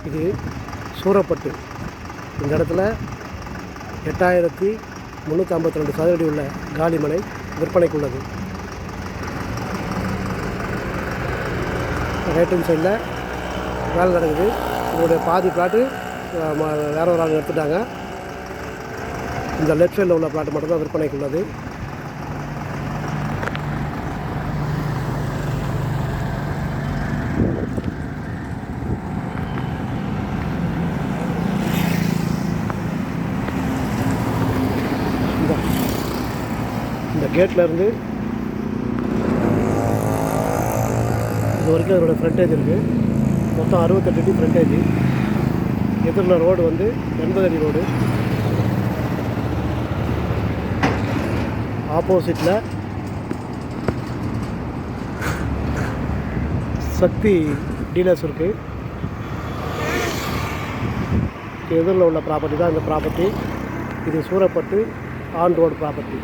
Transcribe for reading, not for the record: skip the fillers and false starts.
இது சூரப்பட்டு. இந்த இடத்துல 8352 சதுரடி உள்ள காலிமனை விற்பனைக்கு உள்ளது. ரைட் ஹேண்ட் சைடில் வேலை நடக்குது. இதோடைய பாதி பிளாட்டு வேற ஒரு ஆள் எடுத்துட்டாங்க. இந்த லெஃப்ட் சைடில் உள்ள பிளாட் மட்டும்தான் விற்பனைக்கு உள்ளது. இந்த கேட்லேருந்து இது வரைக்கும் அதோட ஃப்ரண்டேஜ் இருக்குது. மொத்தம் 68 அடி ஃப்ரண்டேஜ். எதிரில் ரோடு வந்து 80 அடி ரோடு. ஆப்போசிட்டில் சக்தி டீலர்ஸ் இருக்குது. எதிரில் உள்ள ப்ராப்பர்ட்டி தான் இந்த ப்ராப்பர்ட்டி. இது சூரப்பட்டு ஆன் ரோடு ப்ராப்பர்ட்டி.